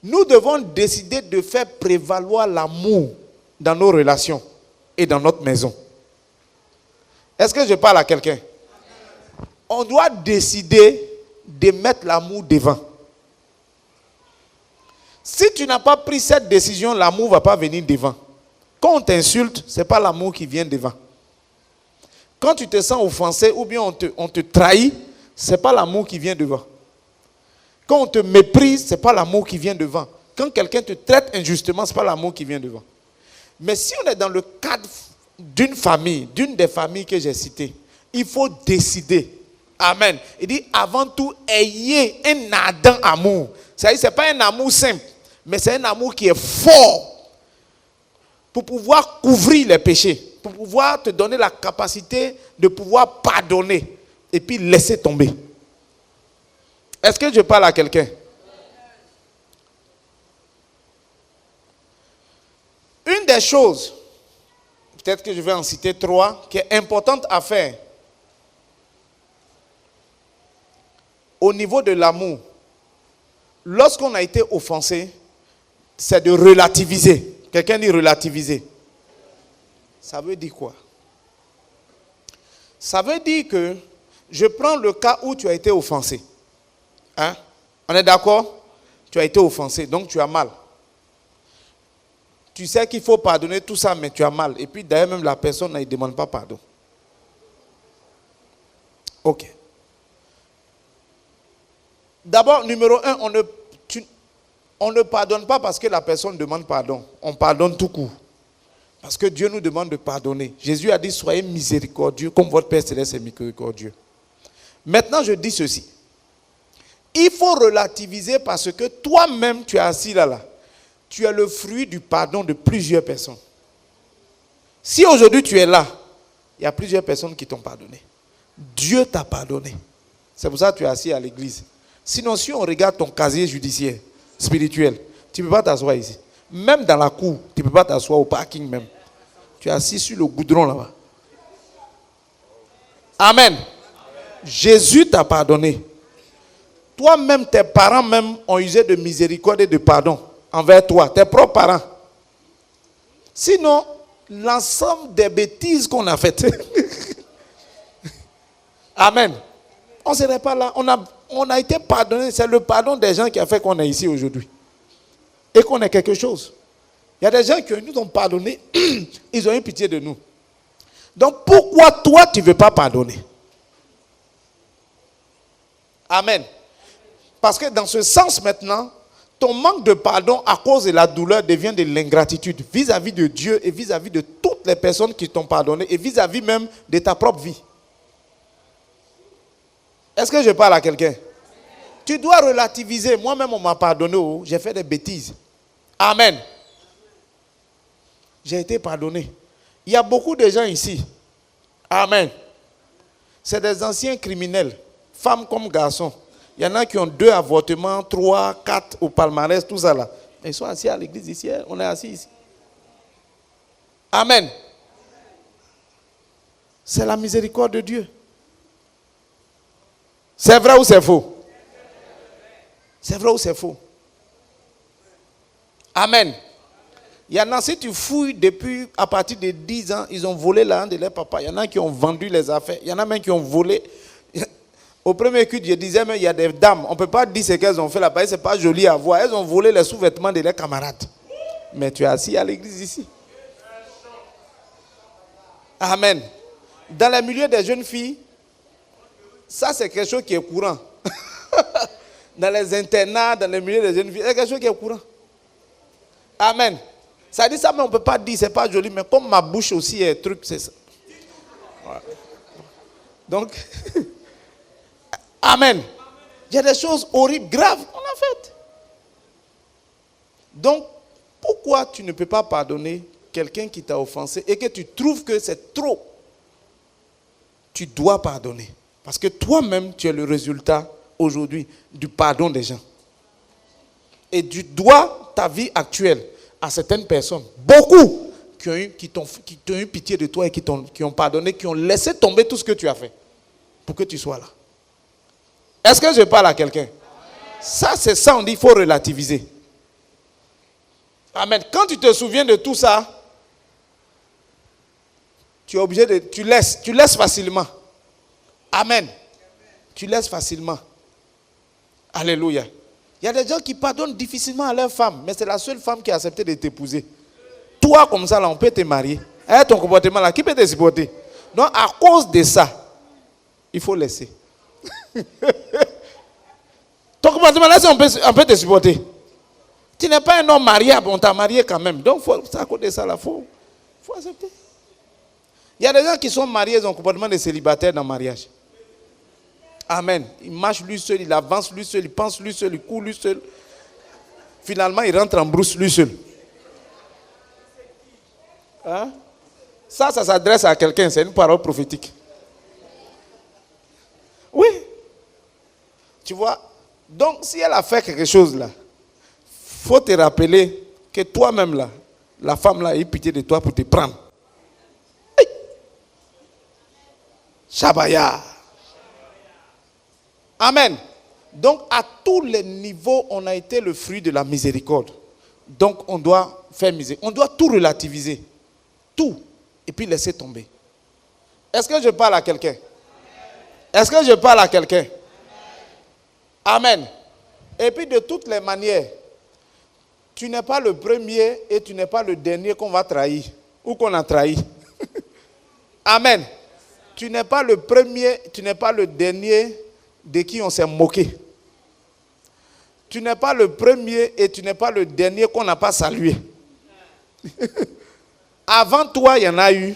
nous devons décider de faire prévaloir l'amour dans nos relations et dans notre maison. Est-ce que je parle à quelqu'un? On doit décider de mettre l'amour devant. Si tu n'as pas pris cette décision, l'amour ne va pas venir devant. Quand on t'insulte, ce n'est pas l'amour qui vient devant. Quand tu te sens offensé ou bien on te trahit, ce n'est pas l'amour qui vient devant. Quand on te méprise, ce n'est pas l'amour qui vient devant. Quand quelqu'un te traite injustement, ce n'est pas l'amour qui vient devant. Mais si on est dans le cadre d'une famille, d'une des familles que j'ai citées, il faut décider. Amen. Il dit, avant tout, ayez un ardent amour. C'est-à-dire, ce n'est pas un amour simple, mais c'est un amour qui est fort pour pouvoir couvrir les péchés, pour pouvoir te donner la capacité de pouvoir pardonner et puis laisser tomber. Est-ce que je parle à quelqu'un? Une des choses, peut-être que je vais en citer 3, qui est importante à faire au niveau de l'amour, lorsqu'on a été offensé, c'est de relativiser. Quelqu'un dit relativiser. Ça veut dire quoi? Ça veut dire que je prends le cas où tu as été offensé. Hein? On est d'accord? Tu as été offensé, donc tu as mal. Tu sais qu'il faut pardonner tout ça, mais tu as mal. Et puis d'ailleurs, même la personne ne demande pas pardon. Ok. D'abord, numéro 1, on ne pardonne pas parce que la personne demande pardon. On pardonne tout court. Parce que Dieu nous demande de pardonner. Jésus a dit, soyez miséricordieux comme votre Père Céleste est miséricordieux. Maintenant, je dis ceci. Il faut relativiser parce que toi-même, tu es assis là. Tu es le fruit du pardon de plusieurs personnes. Si aujourd'hui tu es là, il y a plusieurs personnes qui t'ont pardonné. Dieu t'a pardonné. C'est pour ça que tu es assis à l'église. Sinon, si on regarde ton casier judiciaire, spirituel, tu ne peux pas t'asseoir ici. Même dans la cour, tu ne peux pas t'asseoir au parking même. Tu es assis sur le goudron là-bas. Amen. Jésus t'a pardonné. Toi-même, tes parents même ont usé de miséricorde et de pardon envers toi, tes propres parents. Sinon, l'ensemble des bêtises qu'on a faites. Amen. On ne serait pas là. On a été pardonné. C'est le pardon des gens qui a fait qu'on est ici aujourd'hui. Et qu'on est quelque chose. Il y a des gens qui nous ont pardonné. Ils ont eu pitié de nous. Donc pourquoi toi tu ne veux pas pardonner? Amen. Parce que dans ce sens maintenant, ton manque de pardon à cause de la douleur devient de l'ingratitude vis-à-vis de Dieu et vis-à-vis de toutes les personnes qui t'ont pardonné et vis-à-vis même de ta propre vie. Est-ce que je parle à quelqu'un? Tu dois relativiser. Moi-même, on m'a pardonné. J'ai fait des bêtises. Amen. J'ai été pardonné. Il y a beaucoup de gens ici. Amen. C'est des anciens criminels, femmes comme garçons. Il y en a qui ont 2 avortements, 3, 4 au palmarès, tout ça là. Ils sont assis à l'église ici, on est assis ici. Amen. C'est la miséricorde de Dieu. C'est vrai ou c'est faux? C'est vrai ou c'est faux? Amen. Il y en a, si tu fouilles depuis, à partir de 10 ans, ils ont volé l'argent de leur papa. Il y en a qui ont vendu les affaires. Il y en a même qui ont volé. Au premier culte, je disais, mais il y a des dames. On ne peut pas dire ce qu'elles ont fait là-bas. Ce n'est pas joli à voir. Elles ont volé les sous-vêtements de leurs camarades. Mais tu es assis à l'église ici. Amen. Dans le milieu des jeunes filles, ça c'est quelque chose qui est courant. Dans les internats, dans le milieu des jeunes filles, c'est quelque chose qui est courant. Amen. Ça dit ça, mais on ne peut pas dire, c'est pas joli, mais comme ma bouche aussi est truc, c'est ça. Voilà. Donc, amen. Il y a des choses horribles, graves qu'on a faites. Donc, pourquoi tu ne peux pas pardonner quelqu'un qui t'a offensé et que tu trouves que c'est trop? Tu dois pardonner. Parce que toi-même, tu es le résultat aujourd'hui du pardon des gens. Et tu dois ta vie actuelle à certaines personnes, beaucoup qui t'ont eu pitié de toi et qui ont pardonné, qui ont laissé tomber tout ce que tu as fait pour que tu sois là. Est-ce que je parle à quelqu'un? Ça, c'est ça, on dit, il faut relativiser. Amen. Quand tu te souviens de tout ça, tu es obligé de... Tu laisses facilement. Amen. Tu laisses facilement. Alléluia. Il y a des gens qui pardonnent difficilement à leur femme, mais c'est la seule femme qui a accepté de t'épouser. Toi, comme ça, là, on peut te marier. Ton comportement là, qui peut te supporter? Donc, à cause de ça, il faut laisser. Ton comportement là, on peut te supporter. Tu n'es pas un homme mariable, on t'a marié quand même. Donc, c'est à cause de ça, là, faut accepter. Il y a des gens qui sont mariés, ils ont un comportement de célibataire dans le mariage. Amen. Il marche lui seul, il avance lui seul, il pense lui seul, il court lui seul. Finalement, il rentre en brousse lui seul. Hein? Ça s'adresse à quelqu'un, c'est une parole prophétique. Oui. Tu vois? Donc, si elle a fait quelque chose là, il faut te rappeler que toi-même là, la femme là a eu pitié de toi pour te prendre. Hey. Shabaya. Amen. Donc, à tous les niveaux, on a été le fruit de la miséricorde. Donc, on doit faire miséricorde. On doit tout relativiser. Tout. Et puis laisser tomber. Est-ce que je parle à quelqu'un? Est-ce que je parle à quelqu'un? Amen. Et puis, de toutes les manières, tu n'es pas le premier et tu n'es pas le dernier qu'on va trahir. Ou qu'on a trahi. Amen. Tu n'es pas le premier, tu n'es pas le dernier de qui on s'est moqué. Tu n'es pas le premier et tu n'es pas le dernier qu'on n'a pas salué. Avant toi, il y en a eu.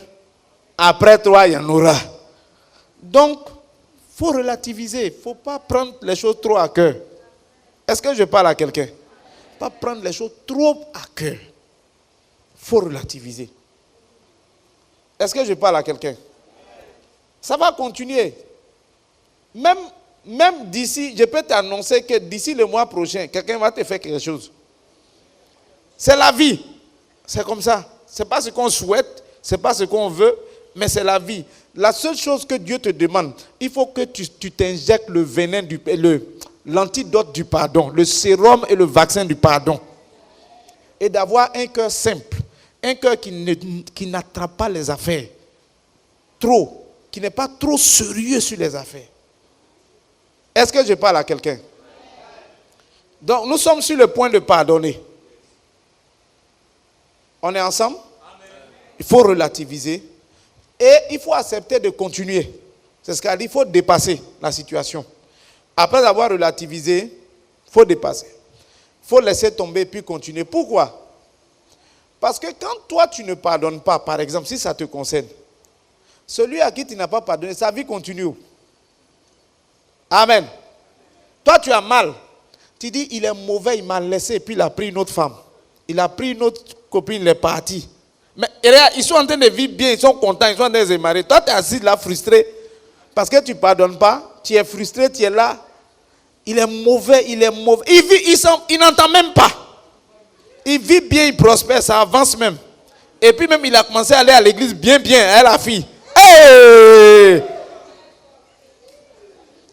Après toi, il y en aura. Donc, il faut relativiser. Il ne faut pas prendre les choses trop à cœur. Est-ce que je parle à quelqu'un? Pas prendre les choses trop à cœur. Il faut relativiser. Est-ce que je parle à quelqu'un? Ça va continuer. Même d'ici, je peux t'annoncer que d'ici le mois prochain, quelqu'un va te faire quelque chose. C'est la vie. C'est comme ça. Ce n'est pas ce qu'on souhaite, ce n'est pas ce qu'on veut, mais c'est la vie. La seule chose que Dieu te demande, il faut que tu t'injectes le venin, l'antidote du pardon, le sérum et le vaccin du pardon. Et d'avoir un cœur simple, un cœur qui n'attrape pas les affaires trop, qui n'est pas trop sérieux sur les affaires. Est-ce que je parle à quelqu'un? Donc, nous sommes sur le point de pardonner. On est ensemble? Il faut relativiser. Et il faut accepter de continuer. C'est ce qu'a dit, il faut dépasser la situation. Après avoir relativisé, il faut dépasser. Il faut laisser tomber puis continuer. Pourquoi? Parce que quand toi tu ne pardonnes pas, par exemple, si ça te concerne, celui à qui tu n'as pas pardonné, sa vie continue. Amen. Toi, tu as mal. Tu dis, il est mauvais, il m'a laissé, et puis il a pris une autre femme. Il a pris une autre copine, il est parti. Mais regarde, ils sont en train de vivre bien, ils sont contents, ils sont en train de se marier. Toi, tu es assis là, frustré. Parce que tu ne pardonnes pas, tu es frustré, tu es là. Il est mauvais, il est mauvais. Il n'entend même pas. Il vit bien, il prospère, ça avance même. Et puis même, il a commencé à aller à l'église bien, hein, la fille. Hey!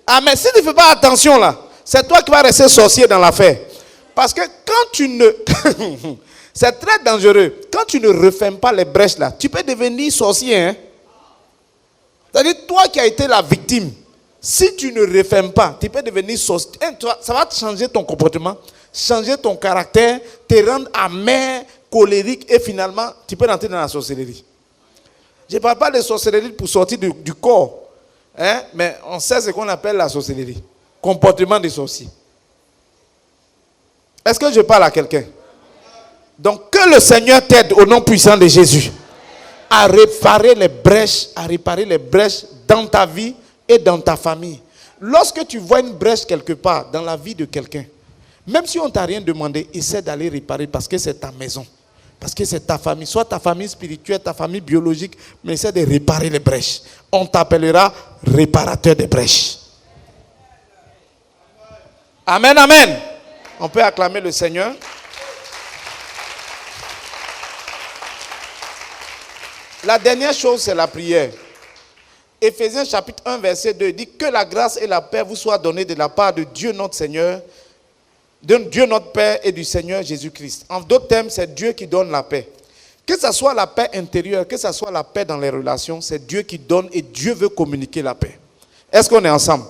Ah, mais si tu ne fais pas attention là, c'est toi qui vas rester sorcier dans l'affaire. Parce que quand tu ne... c'est très dangereux. Quand tu ne refermes pas les brèches là, tu peux devenir sorcier. Hein? C'est-à-dire, toi qui as été la victime, si tu ne refermes pas, tu peux devenir sorcier. Ça va te changer ton comportement, changer ton caractère, te rendre amer, colérique et finalement, tu peux rentrer dans la sorcellerie. Je ne parle pas de sorcellerie pour sortir du corps. Hein? Mais on sait ce qu'on appelle la sorcellerie. Comportement des sorciers. Est-ce que je parle à quelqu'un? Donc que le Seigneur t'aide au nom puissant de Jésus à réparer les brèches dans ta vie et dans ta famille. Lorsque tu vois une brèche quelque part dans la vie de quelqu'un, même si on ne t'a rien demandé, essaie d'aller réparer parce que c'est ta maison. Parce que c'est ta famille, soit ta famille spirituelle, ta famille biologique, mais essaie de réparer les brèches. On t'appellera réparateur des brèches. Amen, amen. On peut acclamer le Seigneur. La dernière chose, c'est la prière. Éphésiens chapitre 1, verset 2 dit que la grâce et la paix vous soient données de la part de Dieu notre Seigneur, de Dieu notre Père et du Seigneur Jésus-Christ. En d'autres termes, c'est Dieu qui donne la paix. Que ce soit la paix intérieure, que ce soit la paix dans les relations, c'est Dieu qui donne et Dieu veut communiquer la paix. Est-ce qu'on est ensemble?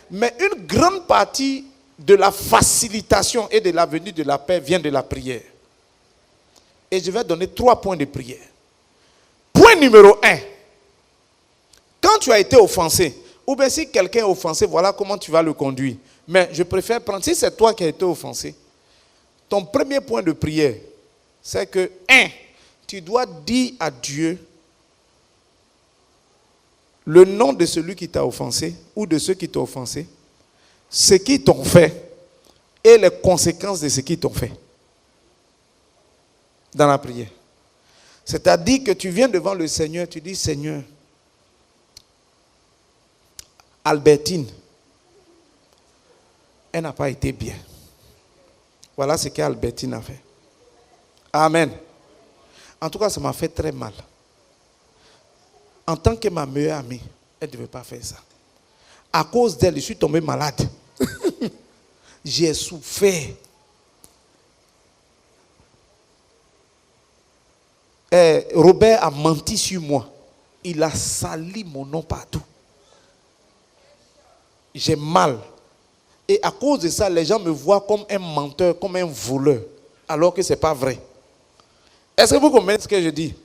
Mais une grande partie de la facilitation et de la venue de la paix vient de la prière. Et je vais donner 3 points de prière. Point numéro 1. Quand tu as été offensé, ou bien si quelqu'un est offensé, voilà comment tu vas le conduire. Mais je préfère prendre, si c'est toi qui as été offensé, ton premier point de prière, c'est que, 1, tu dois dire à Dieu le nom de celui qui t'a offensé, ou de ceux qui t'ont offensé, ce qu'ils t'ont fait, et les conséquences de ce qu'ils t'ont fait. Dans la prière. C'est-à-dire que tu viens devant le Seigneur, tu dis, Seigneur, Albertine, elle n'a pas été bien. Voilà ce qu'Albertine a fait. Amen. En tout cas, ça m'a fait très mal. En tant que ma meilleure amie, elle ne devait pas faire ça. À cause d'elle, je suis tombé malade. J'ai souffert. Robert a menti sur moi. Il a sali mon nom partout. J'ai mal. Et à cause de ça, les gens me voient comme un menteur, comme un voleur. Alors que ce n'est pas vrai. Est-ce que vous comprenez ce que je dis?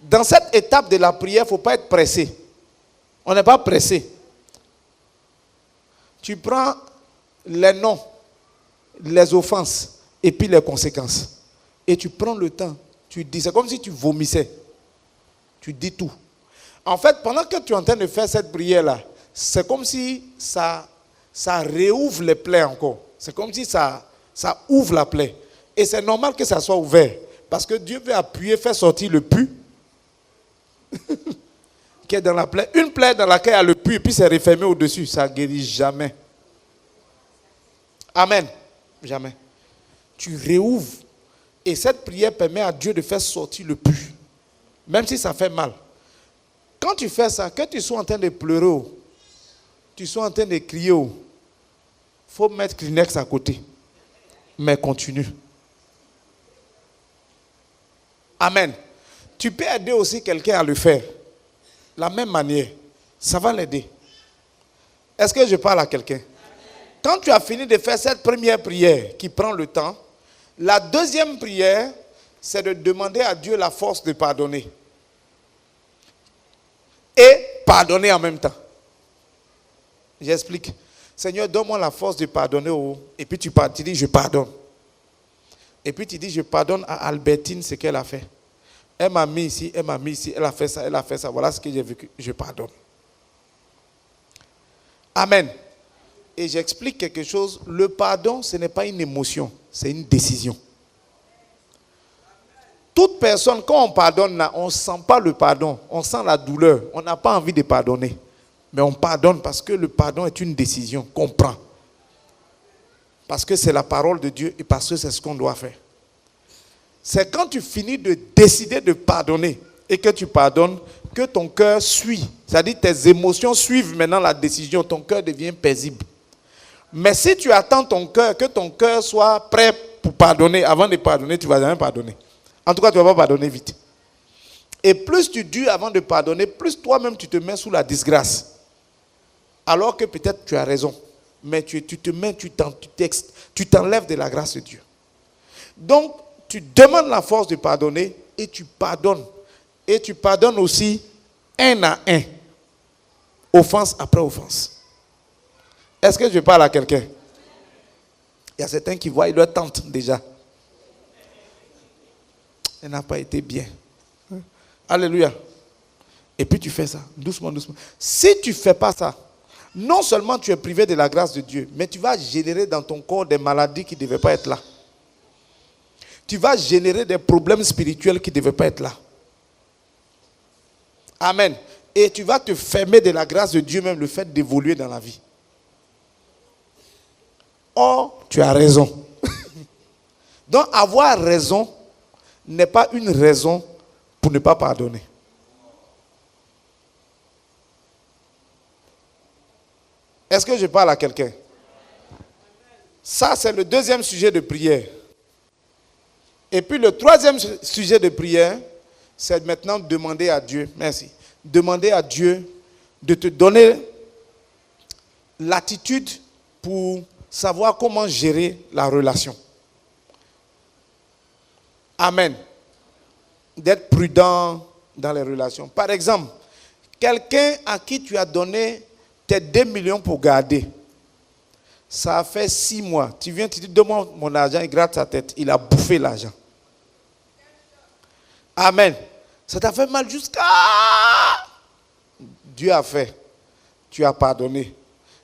Dans cette étape de la prière, il ne faut pas être pressé. On n'est pas pressé. Tu prends les noms, les offenses et puis les conséquences. Et tu prends le temps. Tu dis, c'est comme si tu vomissais. Tu dis tout. En fait, pendant que tu es en train de faire cette prière-là, c'est comme si ça réouvre les plaies encore. C'est comme si ça ouvre la plaie. Et c'est normal que ça soit ouvert. Parce que Dieu veut appuyer, faire sortir le pu qui est dans la plaie. Une plaie dans laquelle il y a le pu et puis c'est refermé au-dessus. Ça ne guérit jamais. Amen. Jamais. Tu réouvres. Et cette prière permet à Dieu de faire sortir le pu. Même si ça fait mal. Quand tu fais ça, que tu sois en train de pleurer, tu sois en train de crier, il faut mettre Kleenex à côté. Mais continue. Amen. Tu peux aider aussi quelqu'un à le faire. La même manière. Ça va l'aider. Est-ce que je parle à quelqu'un? Quand tu as fini de faire cette première prière qui prend le temps, la deuxième prière, c'est de demander à Dieu la force de pardonner. Et pardonner en même temps. J'explique. Seigneur, donne-moi la force de pardonner. Et puis tu dis, je pardonne. Et puis tu dis, je pardonne à Albertine ce qu'elle a fait. Elle m'a mis ici, elle m'a mis ici, elle a fait ça, elle a fait ça. Voilà ce que j'ai vécu. Je pardonne. Amen. Et j'explique quelque chose. Le pardon, ce n'est pas une émotion, c'est une décision. Toute toute personne, quand on pardonne, là, on ne sent pas le pardon. On sent la douleur. On n'a pas envie de pardonner. Mais on pardonne parce que le pardon est une décision qu'on prend. Parce que c'est la parole de Dieu et parce que c'est ce qu'on doit faire. C'est quand tu finis de décider de pardonner et que tu pardonnes que ton cœur suit. C'est-à-dire tes émotions suivent maintenant la décision. Ton cœur devient paisible. Mais si tu attends que ton cœur soit prêt pour pardonner, avant de pardonner, tu ne vas jamais pardonner. En tout cas, tu ne vas pas pardonner vite. Et plus tu dures avant de pardonner, plus toi-même tu te mets sous la disgrâce. Alors que peut-être tu as raison. Mais tu t'enlèves de la grâce de Dieu. Donc, tu demandes la force de pardonner et tu pardonnes. Et tu pardonnes aussi un à un. Offense après offense. Est-ce que je parle à quelqu'un? Il y a certains qui voient leur tante déjà. Elle n'a pas été bien. Alléluia. Et puis tu fais ça, doucement, doucement. Si tu ne fais pas ça, non seulement tu es privé de la grâce de Dieu, mais tu vas générer dans ton corps des maladies qui ne devaient pas être là. Tu vas générer des problèmes spirituels qui ne devaient pas être là. Amen. Et tu vas te fermer de la grâce de Dieu, même le fait d'évoluer dans la vie. Or, tu as raison. Donc, avoir raison n'est pas une raison pour ne pas pardonner. Est-ce que je parle à quelqu'un? Ça, c'est le deuxième sujet de prière. Et puis le troisième sujet de prière, c'est maintenant demander à Dieu, merci, demander à Dieu de te donner l'attitude pour savoir comment gérer la relation. Amen. D'être prudent dans les relations. Par exemple, quelqu'un à qui tu as donné tes 2 millions pour garder, ça a fait 6 mois. Tu viens, tu dis, donne-moi mon argent, il gratte sa tête. Il a bouffé l'argent. Amen. Ça t'a fait mal jusqu'à... Dieu a fait. Tu as pardonné.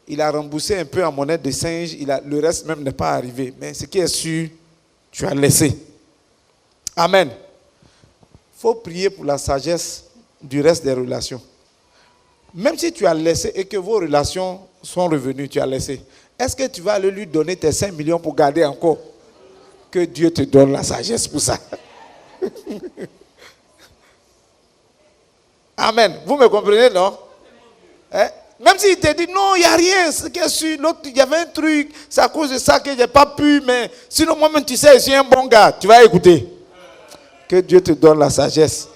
Il a remboursé un peu en monnaie de singe. Le reste même n'est pas arrivé. Mais ce qui est sûr, tu as laissé. Amen. Il faut prier pour la sagesse du reste des relations. Même si tu as laissé et que vos relations sont revenues, tu as laissé. Est-ce que tu vas aller lui donner tes 5 millions pour garder encore? Que Dieu te donne la sagesse pour ça. Amen. Vous me comprenez, non? Hein? Même s'il te dit non, il n'y a rien, l'autre, il y avait un truc, c'est à cause de ça que je n'ai pas pu, mais sinon moi-même tu sais, je suis un bon gars, tu vas écouter. Que Dieu te donne la sagesse.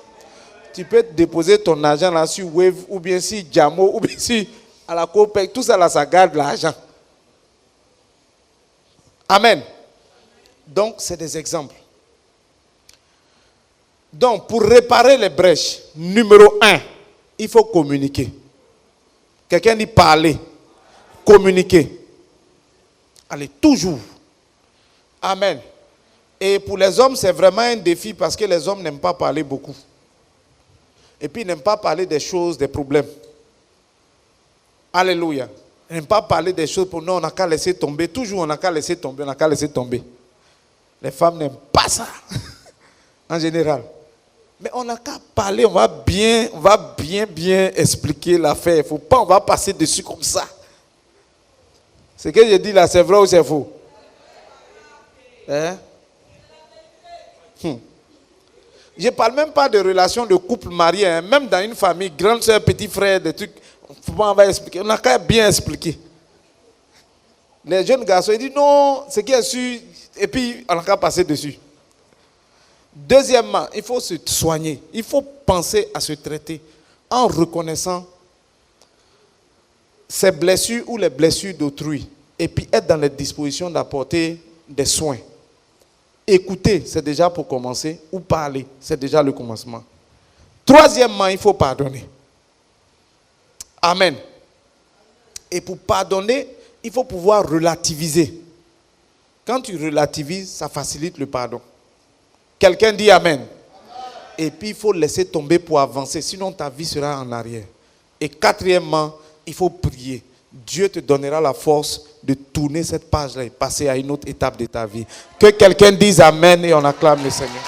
Tu peux déposer ton argent là sur Wave, ou bien sur Jamo, ou bien sur à la Copec, tout ça là, ça garde l'argent. Amen. Donc, c'est des exemples. Donc, pour réparer les brèches, numéro 1, il faut communiquer. Quelqu'un dit parler, communiquer. Allez, toujours. Amen. Et pour les hommes, c'est vraiment un défi parce que les hommes n'aiment pas parler beaucoup. Et puis, ils n'aiment pas parler des choses, des problèmes. Alléluia. Ils n'aiment pas parler des choses pour nous, on n'a qu'à laisser tomber. Toujours, on n'a qu'à laisser tomber, on n'a qu'à laisser tomber. Les femmes n'aiment pas ça, en général. Mais on n'a qu'à parler, on va bien expliquer l'affaire. Il ne faut pas, on va passer dessus comme ça. Ce que je dis là, c'est vrai ou c'est faux? Hein? Je ne parle même pas de relations de couple marié, hein. Même dans une famille, grande soeur, petit frère, des trucs, on va expliquer. On n'a qu'à bien expliquer. Les jeunes garçons, ils disent non, ce qui est sûr, et puis on n'a qu'à passer dessus. Deuxièmement, il faut se soigner. Il faut penser à se traiter en reconnaissant ses blessures ou les blessures d'autrui. Et puis être dans les dispositions d'apporter des soins. Écouter, c'est déjà pour commencer. Ou parler, c'est déjà le commencement. Troisièmement, il faut pardonner. Amen. Et pour pardonner, il faut pouvoir relativiser. Quand tu relativises, ça facilite le pardon. Quelqu'un dit Amen. Et puis il faut laisser tomber pour avancer, sinon ta vie sera en arrière. Et quatrièmement, il faut prier. Dieu te donnera la force de tourner cette page-là et passer à une autre étape de ta vie. Que quelqu'un dise Amen et on acclame le Seigneur.